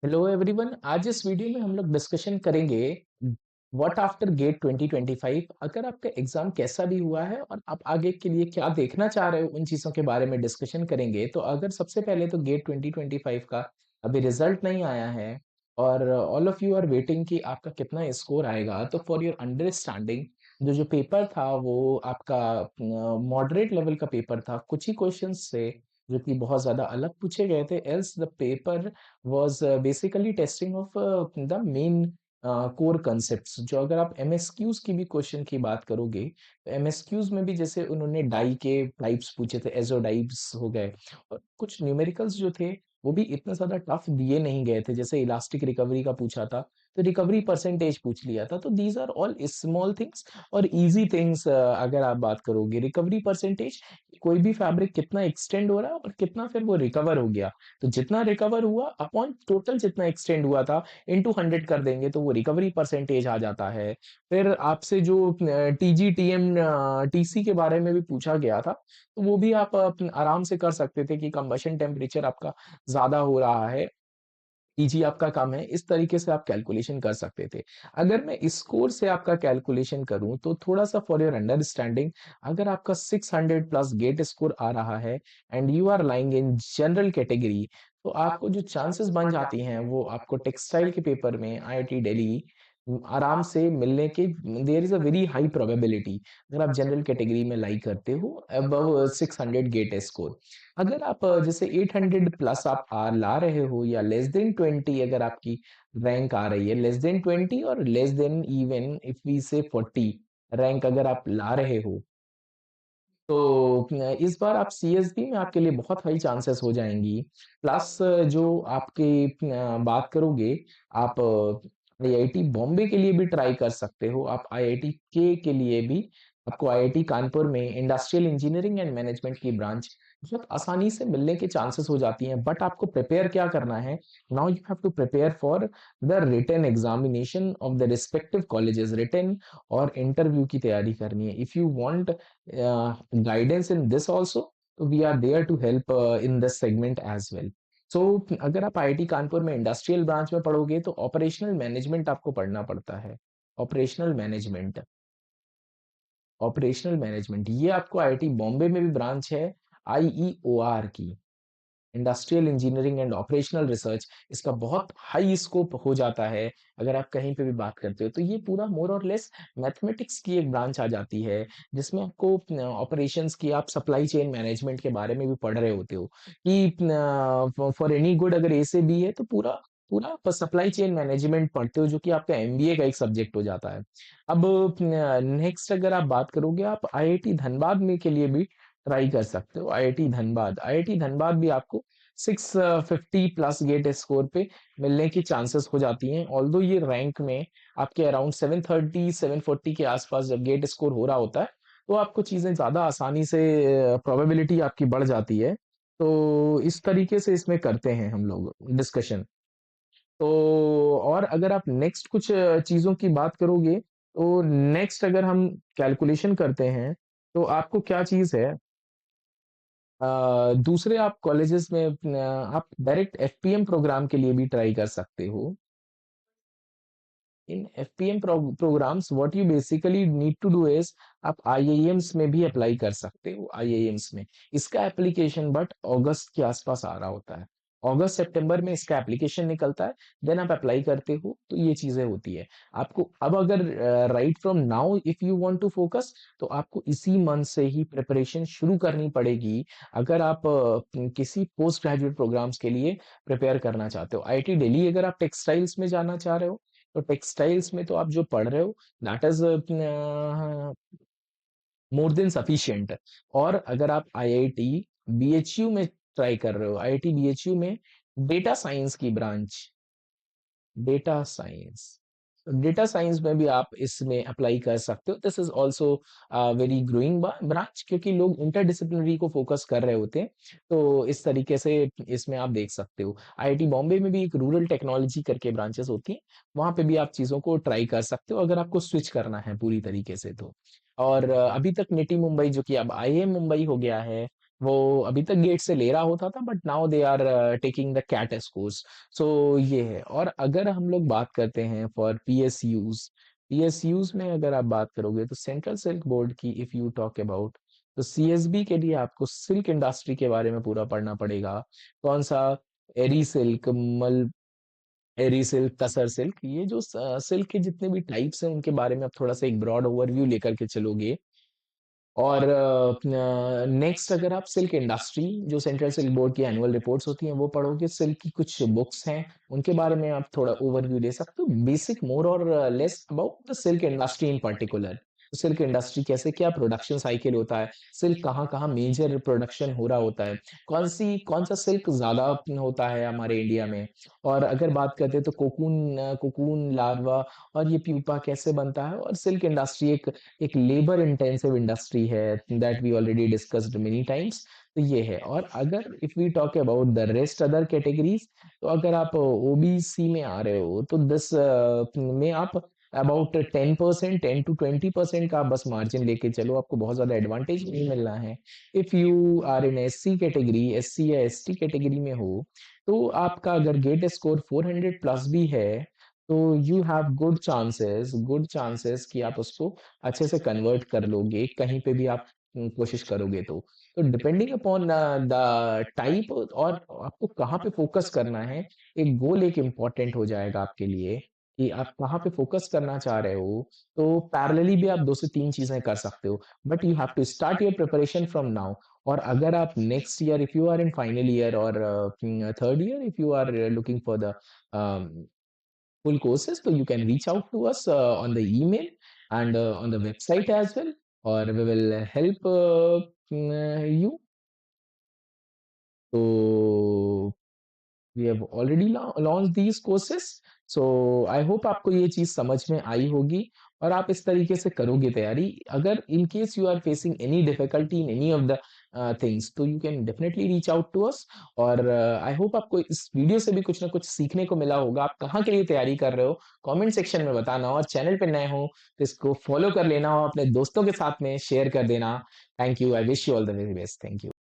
Hello everyone. आज इस video में हम लोग डिस्कशन करेंगे व्हाट आफ्टर गेट 2025। अगर आपका एग्जाम कैसा भी हुआ है और आप आगे के लिए क्या देखना चाह रहे हो, उन चीज़ों के बारे में डिस्कशन करेंगे। तो अगर सबसे पहले तो गेट 2025 का अभी रिजल्ट नहीं आया है और all of you are waiting कि आपका कितना स्कोर आएगा, तो फॉर योर अंडरस्टैंडिंग जो जो पेपर था वो आपका मॉडरेट लेवल का पेपर था। कुछ ही क्वेश्चंस से जो कि बहुत ज़्यादा अलग पूछे गए थे, else the paper was basically testing of the main core concepts। जो अगर आप एमएसक्यूज की भी क्वेश्चन की बात करोगे तो एमएसक्यूज में भी जैसे उन्होंने डाई के टाइप्स पूछे थे, एजोडाइब्स हो गए, और कुछ न्यूमेरिकल्स जो थे वो भी इतना ज्यादा टफ दिए नहीं गए थे। जैसे इलास्टिक रिकवरी का पूछा था तो रिकवरी परसेंटेज पूछ लिया था। तो these are all small things और इजी थिंग्स। अगर आप बात करोगे रिकवरी परसेंटेज, कोई भी फैब्रिक कितना एक्सटेंड हो रहा है और कितना फिर वो रिकवर हो गया, तो जितना रिकवर हुआ अपॉन टोटल जितना एक्सटेंड हुआ था इनटू 100 कर देंगे तो वो रिकवरी परसेंटेज आ जाता है। फिर आपसे जो टीजी टीएम टीसी के बारे में भी पूछा गया था, तो वो भी आप आराम से कर सकते थे कि कंबशन टेम्परेचर आपका ज्यादा हो रहा है, टीजी आपका कम है, इस तरीके से आप कैलकुलेशन कर सकते थे। अगर मैं स्कोर से आपका कैलकुलेशन करूं तो थोड़ा सा फॉर योर अंडरस्टैंडिंग, अगर आपका 600 प्लस गेट स्कोर आ रहा है and you are lying in general category, तो आपको जो चांसेस बन जाती हैं वो आपको टेक्सटाइल के पेपर में आईआईटी दिल्ली आराम से मिलने के, there is a very high probability अगर आप जनरल कैटेगरी में लाई करते हो अबव 600 गेट स्कोर। अगर आप जैसे 800 प्लस आप ला रहे हो या लेस देन 20, अगर आपकी रैंक आ रही है लेस देन 20 और less than even if we say 40 rank अगर आप ला रहे हो, तो इस बार आप सीएसबी में आपके लिए बहुत हाई चांसेस हो जाएंगी। प्लस जो आपके बात करोगे आप आईआईटी बॉम्बे के लिए भी ट्राई कर सकते हो, आप आईआईटी के लिए भी आपको आईआईटी कानपुर में इंडस्ट्रियल इंजीनियरिंग एंड मैनेजमेंट की ब्रांच बहुत आसानी से मिलने के चांसेस हो जाती हैं। बट आपको प्रिपेयर क्या करना है, now you have to prepare for the written examination of the respective colleges. Written और इंटरव्यू की तैयारी करनी है। If you want guidance in this also, so we are there to help in this segment as well। so अगर आप IIT Kanpur में industrial branch में पढ़ोगे तो ऑपरेशनल मैनेजमेंट आपको पढ़ना पड़ता है। ऑपरेशनल मैनेजमेंट, ऑपरेशनल मैनेजमेंट ये आपको आईआईटी बॉम्बे में भी ब्रांच है आईईओआर की, industrial engineering and operational research. इसका बहुत हाई स्कोप हो जाता है अगर आप कहीं पे भी बात करते हो। तो ये पूरा मोर और लेस मैथमेटिक्स की एक ब्रांच आ जाती है, जिसमें आपको ऑपरेशंस की, आप सप्लाई चेन मैनेजमेंट के बारे में भी पढ़ रहे होते हो कि फॉर एनी गुड अगर ए से बी है तो पूरा पूरा सप्लाई चेन मैनेजमेंट पढ़ते हो, जो कि आपका एमबीए का एक सब्जेक्ट हो जाता है। अब नेक्स्ट अगर आप बात करोगे, आप आईआईटी धनबाद में के लिए भी ट्राई कर सकते हो। आईआईटी धनबाद, आईआईटी धनबाद भी आपको 650 प्लस गेट स्कोर पे मिलने की चांसेस हो जाती हैं। ऑल्दो ये रैंक में आपके अराउंड 730 740 के आसपास जब गेट स्कोर हो रहा होता है, तो आपको चीजें ज्यादा आसानी से, प्रोबेबिलिटी आपकी बढ़ जाती है। तो इस तरीके से इसमें करते हैं हम लोग डिस्कशन। तो और अगर आप नेक्स्ट कुछ चीजों की बात करोगे, तो नेक्स्ट अगर हम कैलकुलेशन करते हैं तो आपको क्या चीज है, दूसरे आप कॉलेजेस में आप डायरेक्ट एफपीएम प्रोग्राम के लिए भी ट्राई कर सकते हो। In FPM programs what you basically need to do is, आप आईआईएम्स में भी अप्लाई कर सकते हो। आईआईएम्स में इसका एप्लीकेशन बट अगस्त के आसपास आ रहा होता है, अगस्त सितंबर में इसका एप्लीकेशन निकलता है, देन आप अप्लाई करते हो। तो ये चीजें होती है आपको। अब अगर right from now if you want to focus, तो आपको इसी मंथ से ही प्रिपरेशन शुरू करनी पड़ेगी अगर आप किसी पोस्ट ग्रेजुएट प्रोग्राम्स के लिए प्रिपेयर करना चाहते हो। आईआईटी दिल्ली अगर आप टेक्सटाइल्स में जाना चाह रहे हो, तो टेक्सटाइल्स में तो आप जो पढ़ रहे हो that is more than sufficient. और अगर आप आईआईटी बीएचयू में ट्राई कर रहे हो, आईआईटी बीएचयू में डेटा साइंस की branch, data science, data science में भी आप इसमें अप्लाई कर सकते हो। This is also very growing branch, क्योंकि लोग इंटरडिसिप्लिनरी को फोकस कर रहे होते हैं। तो इस तरीके से इसमें आप देख सकते हो। आईआईटी बॉम्बे में भी एक रूरल टेक्नोलॉजी करके ब्रांचेस होती हैं, वहां पे भी आप चीजों को ट्राई कर सकते हो अगर आपको स्विच करना है पूरी तरीके से तो। और अभी तक निटी मुंबई जो कि अब आईएम मुंबई हो गया है, वो अभी तक गेट से ले रहा होता था, but now they are taking the CAT course. So ये है। और अगर हम लोग बात करते हैं फॉर पीएसयूज, पीएसयूज में अगर आप बात करोगे तो सेंट्रल सिल्क बोर्ड की इफ यू टॉक अबाउट, तो सीएसबी के लिए आपको सिल्क इंडस्ट्री के बारे में पूरा पढ़ना पड़ेगा। कौन सा? एरी सिल्क, मल एरी सिल्क, तसर सिल्क, ये जो सिल्क के जितने भी टाइप्स हैं उनके बारे में आप थोड़ा सा एक ब्रॉड ओवरव्यू लेकर के चलोगे। और नेक्स्ट अगर आप सिल्क इंडस्ट्री, जो सेंट्रल सिल्क बोर्ड की एनुअल रिपोर्ट्स होती हैं वो पढ़ोगे, सिल्क की कुछ बुक्स हैं उनके बारे में आप थोड़ा ओवरव्यू ले सकते हो, बेसिक मोर और less about the silk industry in particular. Silk industry कैसे, क्या प्रोडक्शन साइकिल होता है, सिल्क कहाँ कहाँ मेजर प्रोडक्शन हो रहा होता है, कौन सा सिल्क ज्यादा होता है हमारे इंडिया में। और अगर बात करते हैं तो कोकून लार्वा और ये प्यूपा कैसे बनता है। और सिल्क इंडस्ट्री एक लेबर इंटेंसिव इंडस्ट्री है, that we already discussed many times. तो ये है। और अगर if we talk about the rest other categories, तो अगर आप ओबीसी में आ रहे हो तो दिस में आप अबाउट 10%, 10 to 20% का आप बस मार्जिन लेके चलो, आपको बहुत ज्यादा एडवांटेज नहीं मिलना है। If you are in SC category, SC या एसटी कैटेगरी में हो, तो आपका अगर गेट स्कोर 400 प्लस भी है, तो यू हैव गुड चांसेस कि आप उसको अच्छे से कन्वर्ट कर लोगे कहीं पे भी आप कोशिश करोगे तो डिपेंडिंग अपॉन द टाइप और आपको कहाँ पे फोकस करना है, एक गोल एक इम्पॉर्टेंट हो जाएगा आपके लिए कि आप कहाँ पे फोकस करना चाह रहे हो। तो पैरेलली भी आप 2 से 3 चीजें कर सकते हो, but you have to start your preparation from now. और अगर आप next year, if you are in final year और third year, if you are looking for the full courses, so you can reach out to us on the email and on the website as well, or we will help you. So we have already launched these courses, so I hope आपको ये चीज समझ में आई होगी और आप इस तरीके से करोगे तैयारी। अगर in case you are facing any difficulty in any of the things, तो you can definitely reach out to us. और आई होप आपको इस वीडियो से भी कुछ ना कुछ सीखने को मिला होगा। आप कहाँ के लिए तैयारी कर रहे हो कमेंट सेक्शन में बताना, और चैनल पे नए हो तो इसको फॉलो कर लेना और अपने दोस्तों के साथ में शेयर कर देना। Thank you, I wish you all the very best. Thank you.